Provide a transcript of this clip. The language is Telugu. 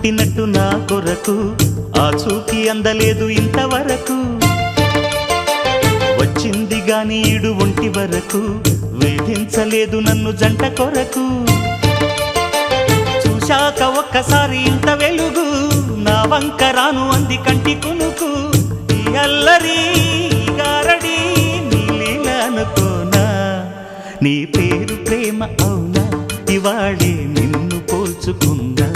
పుట్టినట్టు నా కొరకు ఆ చూకి అందలేదు ఇంతవరకు వచ్చింది గాని ఈడు ఒంటి వరకు వేధించలేదు నన్ను జంట కొరకు చూశాక ఒక్కసారి ఇంత వెలుగు నా వంక రాను అంది కంటి కునుకు ఈ అల్లరి గారడి నీలీల అనుకోనా నీ పేరు ప్రేమ అవునా ఇవాళే నిన్ను పోల్చుకుందా